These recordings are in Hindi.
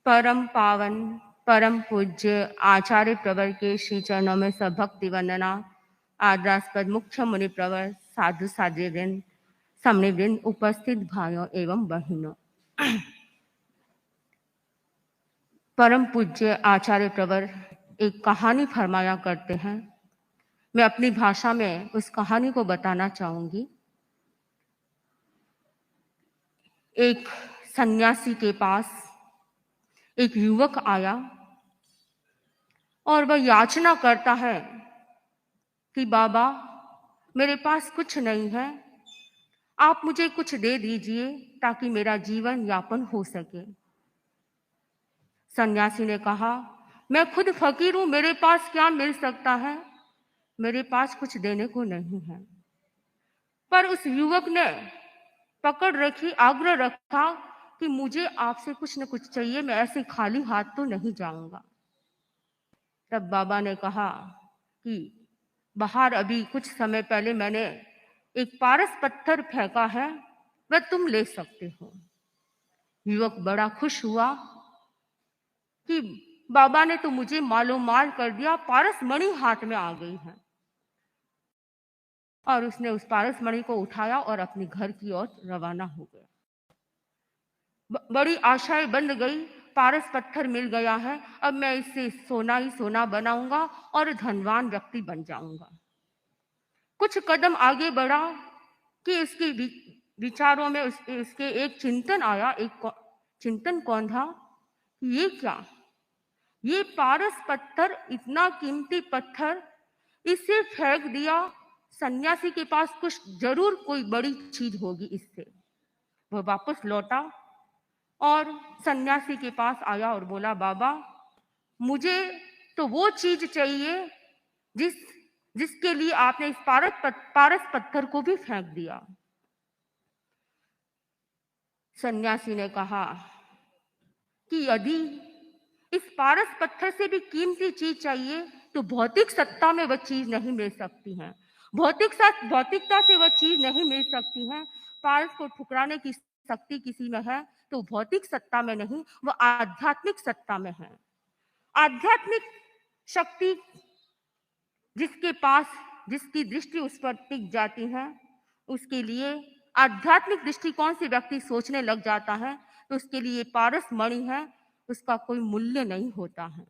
परम पावन परम पूज्य आचार्य प्रवर के श्री चरणों में सभक्ति वंदना। आदरास्पद मुख्य मुनि प्रवर, साधु साध्वीवृंद, समनीवृंद, उपस्थित भाइयों एवं बहनों, परम पूज्य आचार्य प्रवर एक कहानी फरमाया करते हैं। मैं अपनी भाषा में उस कहानी को बताना चाहूंगी। एक सन्यासी के पास एक युवक आया और वह याचना करता है कि बाबा, मेरे पास कुछ नहीं है, आप मुझे कुछ दे दीजिए ताकि मेरा जीवन यापन हो सके। सन्यासी ने कहा, मैं खुद फकीर हूं, मेरे पास क्या मिल सकता है, मेरे पास कुछ देने को नहीं है। पर उस युवक ने पकड़ रखी, आग्रह रखा कि मुझे आपसे कुछ न कुछ चाहिए, मैं ऐसे खाली हाथ तो नहीं जाऊंगा। तब बाबा ने कहा कि बाहर अभी कुछ समय पहले मैंने एक पारस पत्थर फेंका है, वह तुम ले सकते हो। युवक बड़ा खुश हुआ कि बाबा ने तो मुझे मालो माल कर दिया, पारस मणि हाथ में आ गई है। और उसने उस पारस मणि को उठाया और अपने घर की ओर रवाना हो गया। बड़ी आशाएं बंध गई, पारस पत्थर मिल गया है, अब मैं इससे सोना ही सोना बनाऊंगा और धनवान व्यक्ति बन जाऊंगा। कुछ कदम आगे बढ़ा कि इसके विचारों में उसके एक चिंतन आया। एक चिंतन कौन था? ये क्या, ये पारस पत्थर, इतना कीमती पत्थर, इसे फेंक दिया, सन्यासी के पास कुछ जरूर कोई बड़ी चीज होगी इससे। वह वापस लौटा और सन्यासी के पास आया और बोला, बाबा, मुझे तो वो चीज चाहिए जिसके लिए आपने इस पारस पत्थर को भी फेंक दिया। सन्यासी ने कहा कि यदि इस पारस पत्थर से भी कीमती चीज चाहिए तो भौतिक सत्ता में वह चीज नहीं मिल सकती है, भौतिकता से वह चीज नहीं मिल सकती है। पारस को ठुकराने की शक्ति किसी में है तो भौतिक सत्ता में नहीं, वह आध्यात्मिक सत्ता में है। आध्यात्मिक शक्ति जिसके पास, जिसकी दृष्टि उस पर टिक जाती है, उसके लिए आध्यात्मिक दृष्टिकोण से व्यक्ति सोचने लग जाता है तो उसके लिए पारस मणि है, उसका कोई मूल्य नहीं होता है।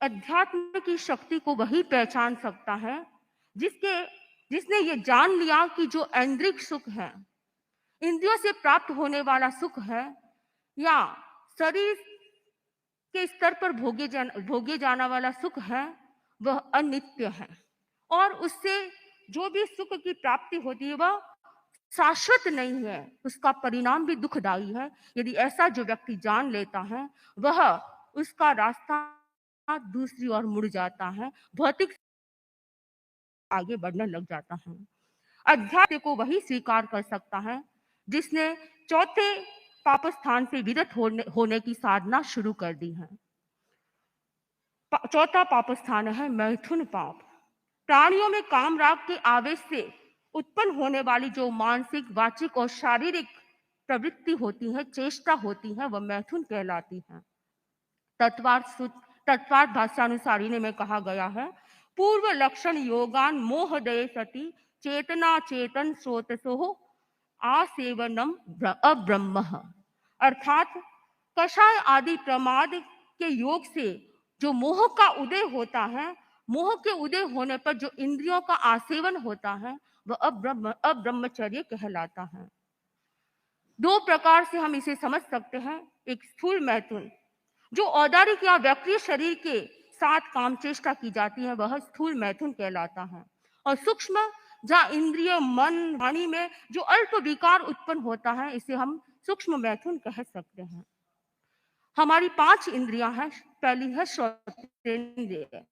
अध्यात्म की शक्ति को वही पहचान सकता है जिसने ये जान लिया कि जो ऐन्द्रिक सुख है, इंद्रियों से प्राप्त होने वाला सुख है, या शरीर के स्तर पर भोगे जाना वाला सुख है, वह अनित्य है और उससे जो भी सुख की प्राप्ति होती है वह शाश्वत नहीं है, उसका परिणाम भी दुखदायी है। यदि ऐसा जो व्यक्ति जान लेता है, वह उसका रास्ता दूसरी ओर मुड़ जाता है, भौतिक आगे बढ़ने लग जाता है। अध्यात्म को वही स्वीकार कर सकता है जिसने चौथे पाप स्थान से विरत होने की साधना शुरू कर दी है। चौथा पाप स्थान है मैथुन पाप। प्राणियों में काम राग के आवेश से उत्पन्न होने वाली जो मानसिक, वाचिक और शारीरिक प्रवृत्ति होती है, चेष्टा होती है, वह मैथुन कहलाती है। तत्वार्थ भाष्यानुसारिणी में कहा गया है, पूर्व लक्षण योगान मोहदय सति चेतना चेतन स्रोतसो आसेवनम अब्रह्म। अर्थात कषाय आदि प्रमाद के योग से जो मोह का उदय होता है, मोह के उदय होने पर जो इंद्रियों का आसेवन होता है, वह अब्रह्मचर्य कहलाता है। दो प्रकार से हम इसे समझ सकते हैं। एक स्थूल मैथुन, जो औदारिक या व्याक्रिय शरीर के साथ काम चेष्टा की जाती है, वह स्थूल मैथुन कहलाता है। और सूक्ष्म, जहाँ इंद्रिय, मन, वाणी में जो अल्प विकार उत्पन्न होता है, इसे हम सूक्ष्म मैथुन कह सकते हैं। हमारी 5 इंद्रियां हैं। पहली है श्रोतेंद्रिय।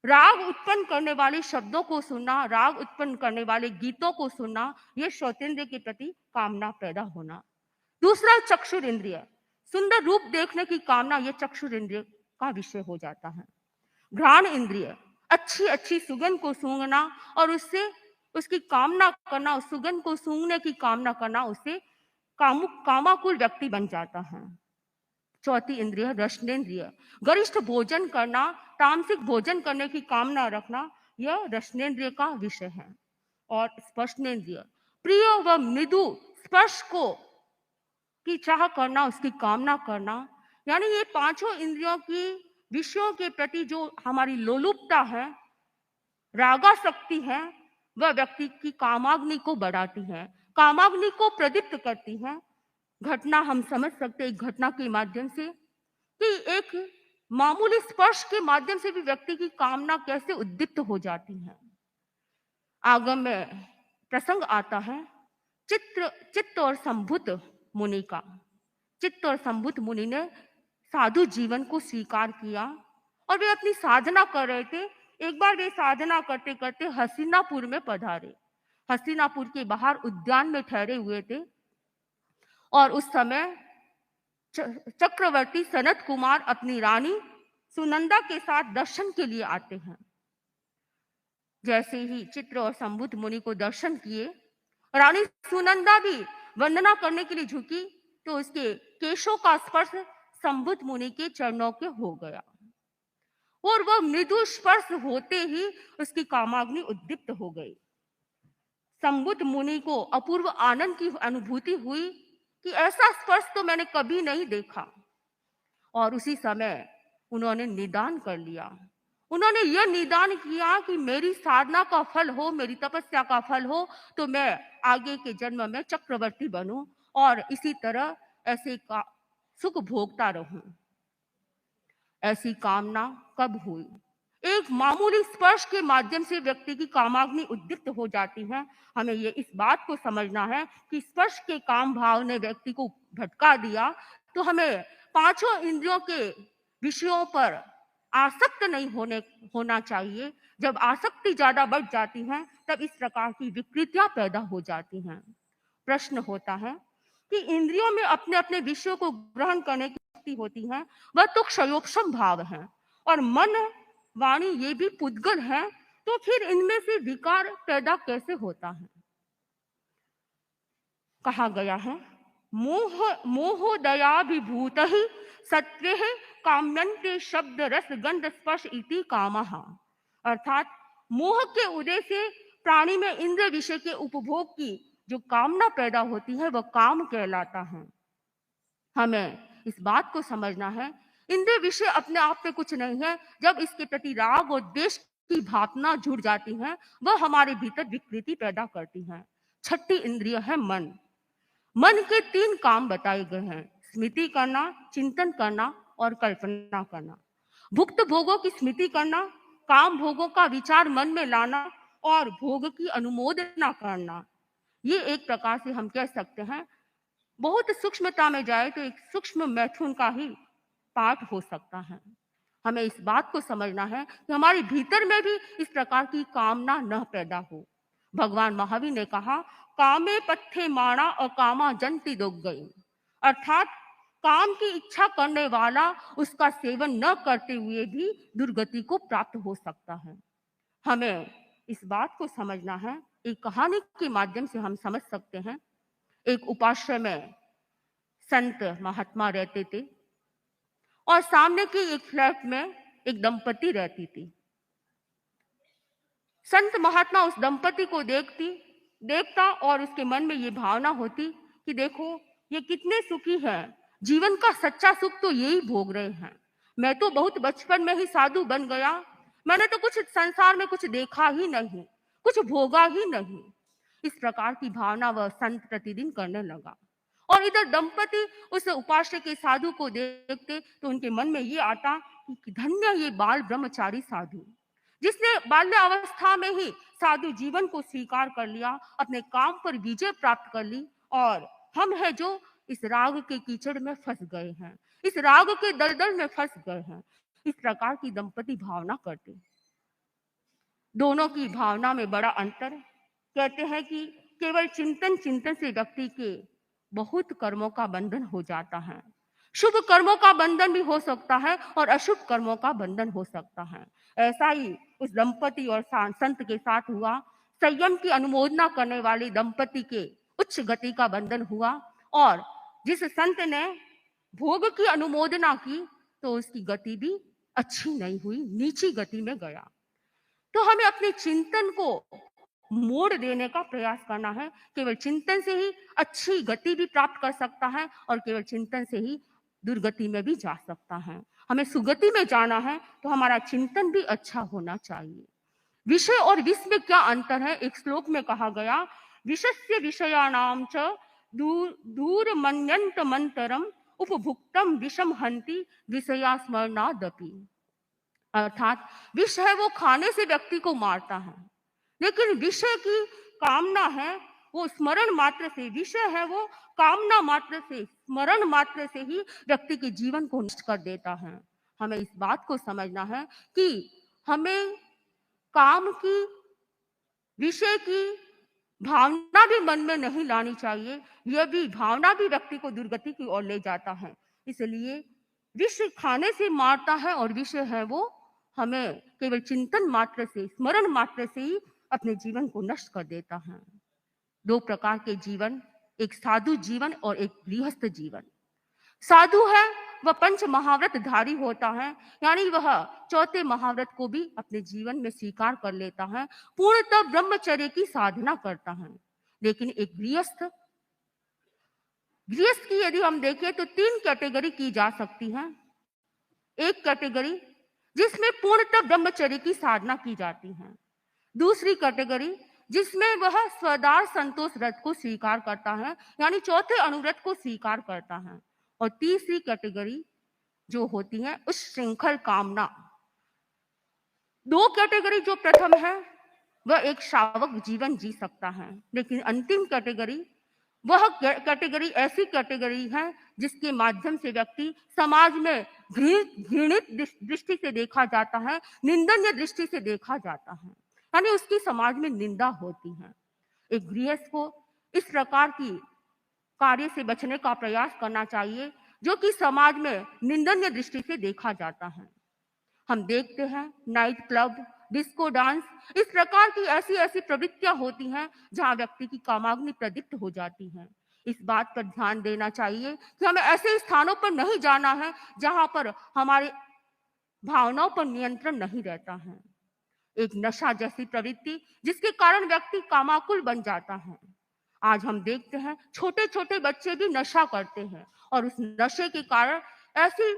राग उत्पन्न करने वाले शब्दों को सुनना, राग उत्पन्न करने वाले गीतों को सुनना, यह श्रोतेंद्रिय के प्रति कामना पैदा होना। दूसरा चक्षुर इंद्रिय, सुंदर रूप देखने की कामना, यह चक्षुर इंद्रिय का विषय हो जाता है। घ्राण इंद्रिय, अच्छी अच्छी सुगंध को सूंघना और उससे उसकी कामना करना, उस सुगंध को सूंघने की कामना करना, उसे कामाकुल व्यक्ति बन जाता है। चौथी इंद्रिय रसनेन्द्रिय, गरिष्ठ भोजन करना, तामसिक भोजन करने की कामना रखना, यह रसनेन्द्रिय का विषय है। और स्पर्शनेन्द्रिय, प्रिय व मृदु स्पर्श को की चाह करना, उसकी कामना करना, यानी ये पांचों इंद्रियों की विषयों के प्रति जो हमारी लोलुपता है, रागासक्ति है, वह व्यक्ति की कामाग्नि को बढ़ाती है, कामाग्नि को प्रदीप्त करती है। घटना हम समझ सकते हैं एक घटना के माध्यम से कि एक मामूली स्पर्श के माध्यम से भी व्यक्ति की कामना कैसे उद्दीप्त हो जाती है। आगम में प्रसंग आता है चित्त और संभुत मुनि का। चित्त और संभुत मुनि ने साधु जीवन को स्वीकार किया और वे अपनी साधना कर रहे थे। एक बार वे साधना करते करते हस्तिनापुर में पधारे। हस्तिनापुर के बाहर उद्यान में ठहरे हुए थे और उस समय चक्रवर्ती सनत कुमार अपनी रानी सुनंदा के साथ दर्शन के लिए आते हैं। जैसे ही चित्र और संभुत मुनि को दर्शन किए, रानी सुनंदा भी वंदना करने के लिए झुकी तो उसके केशों का स्पर्श संभुत मुनि के चरणों के हो गया और वह मृदु स्पर्श होते ही उसकी कामाग्नि उद्दीप्त हो गई। संभुत मुनि को अपूर्व आनंद की अनुभूति हुई कि ऐसा स्पर्श तो मैंने कभी नहीं देखा और उसी समय उन्होंने निदान कर लिया। उन्होंने यह निदान किया कि मेरी साधना का फल हो, मेरी तपस्या का फल हो तो मैं आगे के जन्म में चक्रवर्ती बनूं और इसी तरह ऐसे का सुख भोगता रहूं। ऐसी कामना कब हुई? एक मामूली स्पर्श के माध्यम से व्यक्ति की कामाग्नि उद्दीप्त हो जाती है। हमें ये इस बात को समझना है कि स्पर्श के काम भाव ने व्यक्ति को भटका दिया तो हमें पांचों इंद्रियों के विषयों पर आसक्त नहीं होना चाहिए। जब आसक्ति ज्यादा बढ़ जाती है तब इस प्रकार की विकृतियां पैदा हो जाती हैं। प्रश्न होता है कि इंद्रियों में अपने अपने विषयों को ग्रहण करने की शक्ति होती है, वह तो क्षयोक्षम भाव है और मन वाणी ये भी पुद्गल है, तो फिर इनमें से विकार पैदा कैसे होता है? कहा गया है मोहोदयाभिभूत ही सत्वे काम्यन्ते शब्द रस गंध स्पर्श इति कामः। अर्थात मोह के उदय से प्राणी में इंद्र विषय के उपभोग की जो कामना पैदा होती है वह काम कहलाता है। हमें इस बात को समझना है इंद्र विषय अपने आप में कुछ नहीं है। जब इसके प्रति राग और द्वेष की भावना जुड़ जाती है वह हमारे भीतर विकृति पैदा करती है। छठी इंद्रिय है मन। मन के 3 काम बताए गए हैं, स्मृति करना, चिंतन करना और कल्पना करना। भुक्त भोगों की स्मृति करना, काम भोगों का विचार मन में लाना और भोग की अनुमोदना करना। ये एक प्रकार से हम कह सकते हैं बहुत सूक्ष्मता में जाए तो एक सूक्ष्म मैथुन का ही पाठ हो सकता है। हमें इस बात को समझना है कि हमारे भीतर में भी इस प्रकार की कामना न पैदा हो। भगवान महावीर ने कहा कामे पत्थे माणा और कामा जंती दुग गई, अर्थात काम की इच्छा करने वाला उसका सेवन न करते हुए भी दुर्गति को प्राप्त हो सकता है। हमें इस बात को समझना है। एक कहानी के माध्यम से हम समझ सकते हैं। एक उपाश्रय में संत महात्मा रहते थे और सामने की एक फ्लैट में एक दंपति रहती थी। संत महात्मा उस दंपति को देखता और उसके मन में ये भावना होती कि देखो ये कितने सुखी हैं, जीवन का सच्चा सुख तो यही भोग रहे हैं। मैं तो बहुत बचपन में ही साधु बन गया, मैंने तो कुछ संसार में कुछ देखा ही नहीं, कुछ भोगा ही नहीं। इस प्रकार की भावना वह संत प्रतिदिन करने लगा और इधर दंपति उस उपास्य के साधु को देखते तो उनके मन में ये आता कि धन्य ये बाल ब्रह्मचारी साधु जिसने बाल्यावस्था में ही साधु जीवन को स्वीकार कर लिया, अपने काम पर विजय प्राप्त कर ली और हम है जो इस राग के कीचड़ में फंस गए हैं, इस राग के दलदल में फंस गए हैं। इस प्रकार की दंपति भावना करते। दोनों की भावना में बड़ा अंतर। कहते हैं कि केवल चिंतन से व्यक्ति के बहुत कर्मों का बंधन हो जाता है। शुभ कर्मों का बंधन भी हो सकता है और अशुभ कर्मों का बंधन हो सकता है। ऐसा ही उस दंपति और संत के साथ हुआ। संयम की अनुमोदना करने वाले दंपति के उच्च गति का बंधन हुआ और जिस संत ने भोग की अनुमोदना की तो उसकी गति भी अच्छी नहीं हुई, नीची गति में गया। तो हमें अपने चिंतन को मोड़ देने का प्रयास करना है। केवल चिंतन से ही अच्छी गति भी प्राप्त कर सकता है और केवल चिंतन से ही दुर्गति में भी जा सकता है। हमें सुगति में जाना है तो हमारा चिंतन भी अच्छा होना चाहिए। विषय और विष में क्या अंतर है? एक श्लोक में कहा गया, विषस्य विषयाणाम च दूर मन्यंत मंतरम उपभुक्तम विषम हंति विषया स्मरणादपि। अर्थात विष है वो खाने से व्यक्ति को मारता है, लेकिन विषय की कामना है वो स्मरण मात्र से, विषय है वो कामना मात्र से, स्मरण मात्र से ही व्यक्ति के जीवन को नष्ट कर देता है। हमें इस बात को समझना है कि हमें काम की, विषय की भावना भी मन में नहीं लानी चाहिए। यह भी भावना भी व्यक्ति को दुर्गति की ओर ले जाता है। इसलिए विष खाने से मारता है और विषय है वो हमें केवल चिंतन मात्र से, स्मरण मात्र से ही अपने जीवन को नष्ट कर देता है। दो प्रकार के जीवन, एक साधु जीवन और एक गृहस्थ जीवन। साधु है वह पंच महाव्रत धारी होता है, यानी वह चौथे महाव्रत को भी अपने जीवन में स्वीकार कर लेता है, पूर्णतः ब्रह्मचर्य की साधना करता है। लेकिन एक गृहस्थ की यदि हम देखें तो तीन कैटेगरी की जा सकती है। एक कैटेगरी जिसमें पूर्णतः ब्रह्मचर्य की साधना की जाती है, दूसरी कैटेगरी जिसमें वह स्वदार संतोष व्रत को स्वीकार करता है, यानी चौथे अनुव्रत को स्वीकार करता है, और तीसरी कैटेगरी जो होती है उस श्रृंखल कामना। दो कैटेगरी जो प्रथम है वह एक श्रावक जीवन जी सकता है, लेकिन अंतिम कैटेगरी वह कैटेगरी ऐसी कैटेगरी है जिसके माध्यम से व्यक्ति समाज में घृणित दृष्टि से देखा जाता है, निंदनीय दृष्टि से देखा जाता है, यानी उसकी समाज में निंदा होती है। एक गृहस्थ को इस प्रकार की कार्य से बचने का प्रयास करना चाहिए जो कि समाज में निंदनीय दृष्टि से देखा जाता है। हम देखते हैं नाइट क्लब, डिस्को डांस, इस प्रकार की ऐसी ऐसी प्रवृत्तियां होती हैं जहां व्यक्ति की कामाग्नि प्रदीप्त हो जाती है। इस बात पर ध्यान देना चाहिए कि हमें ऐसे स्थानों पर नहीं जाना है जहां पर हमारे भावनाओं पर नियंत्रण नहीं रहता है। एक नशा जैसी प्रवृत्ति जिसके कारण व्यक्ति कामाकुल बन जाता है। आज हम देखते हैं छोटे छोटे बच्चे भी नशा करते हैं और उस नशे के कारण ऐसी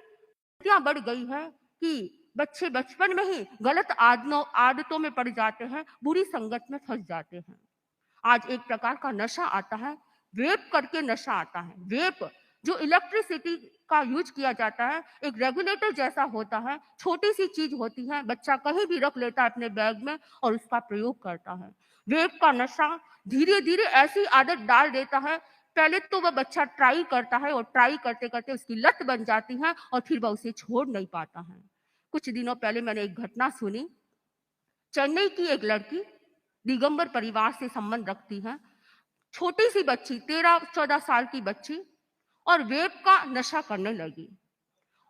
बढ़ गई है कि बच्चे बचपन में ही गलत आदतों में पड़ जाते हैं, बुरी संगत में फंस जाते हैं। आज एक प्रकार का नशा आता है, वेप करके नशा आता है। वेप जो इलेक्ट्रिसिटी का यूज किया जाता है, एक रेगुलेटर जैसा होता है, छोटी सी चीज होती है, बच्चा कहीं भी रख लेता है अपने बैग में और उसका प्रयोग करता है। वेप का नशा धीरे धीरे ऐसी आदत डाल देता है, पहले तो वह बच्चा ट्राई करता है और ट्राई करते करते उसकी लत बन जाती है और फिर वह उसे छोड़ नहीं पाता है। कुछ दिनों पहले मैंने एक घटना सुनी। चेन्नई की एक लड़की दिगंबर परिवार से संबंध रखती है, छोटी सी बच्ची, 13-14 साल की बच्ची, और वेप का नशा करने लगी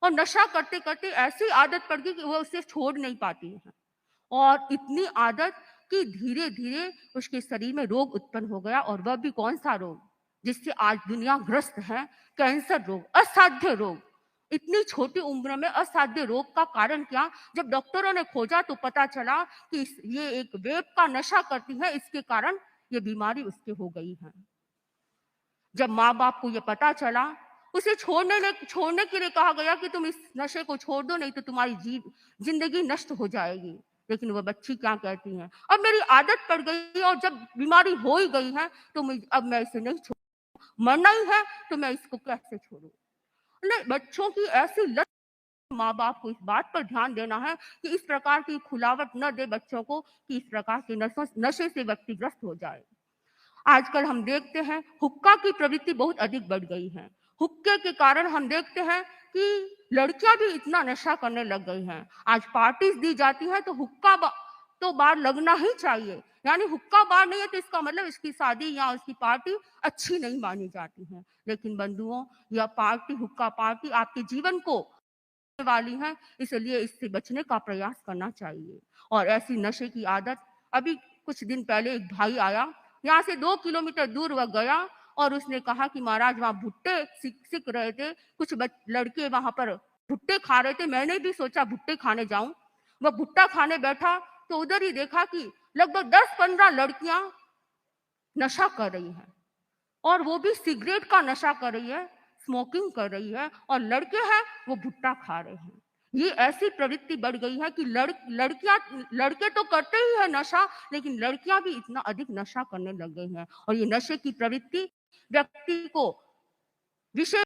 और नशा करते करते ऐसी आदत पड़ गई कि वह उसे छोड़ नहीं पाती है, और इतनी आदत कि धीरे धीरे उसके शरीर में रोग उत्पन्न हो गया। और वह भी कौन सा रोग जिससे आज दुनिया ग्रस्त है, कैंसर रोग, असाध्य रोग। इतनी छोटी उम्र में असाध्य रोग का कारण क्या? जब डॉक्टरों ने खोजा तो पता चला कि ये एक वेप का नशा करती है, इसके कारण ये बीमारी उसके हो गई है। जब माँ बाप को ये पता चला, उसे छोड़ने के लिए कहा गया कि तुम इस नशे को छोड़ दो, नहीं तो तुम्हारी जिंदगी नष्ट हो जाएगी। लेकिन वह बच्ची क्या कहती है, अब मेरी आदत पड़ गई और जब बीमारी हो ही गई है तो अब मैं इसे नहीं छोड़ूं, मरना ही है तो मैं इसको कैसे छोड़ूं। नहीं, बच्चों की ऐसी लत, माँ बाप को इस बात पर ध्यान देना है कि इस प्रकार की खुलावट न दे बच्चों को कि इस प्रकार के नशे से व्यक्ति ग्रस्त हो जाए। आजकल हम देखते हैं हुक्का की प्रवृत्ति बहुत अधिक बढ़ गई है। हुक्के के कारण हम देखते हैं कि लड़कियां भी इतना नशा करने लग गई हैं। आज पार्टीज दी जाती है तो हुक्का तो बार लगना ही चाहिए, यानी हुक्का बार नहीं है तो इसका मतलब इसकी शादी या उसकी पार्टी अच्छी नहीं मानी जाती है। लेकिन बंधुओं, यह पार्टी, हुक्का पार्टी आपके जीवन को वाली है, इसलिए इससे बचने का प्रयास करना चाहिए। और ऐसी नशे की आदत, अभी कुछ दिन पहले एक भाई आया, यहाँ से 2 किलोमीटर दूर वह गया और उसने कहा कि महाराज वहाँ भुट्टे सिक रहे थे, कुछ लड़के वहां पर भुट्टे खा रहे थे, मैंने भी सोचा भुट्टे खाने जाऊं। वह भुट्टा खाने बैठा तो उधर ही देखा कि लगभग 10-15 लड़कियां नशा कर रही हैं, और वो भी सिगरेट का नशा कर रही है, स्मोकिंग कर रही है, और लड़के हैं वो भुट्टा खा रहे हैं। ये ऐसी प्रवृत्ति बढ़ गई है कि लड़कियां, लड़के तो करते ही है नशा, लेकिन लड़कियां भी इतना अधिक नशा करने लग गई हैं। और ये नशे की प्रवृत्ति व्यक्ति को विशेष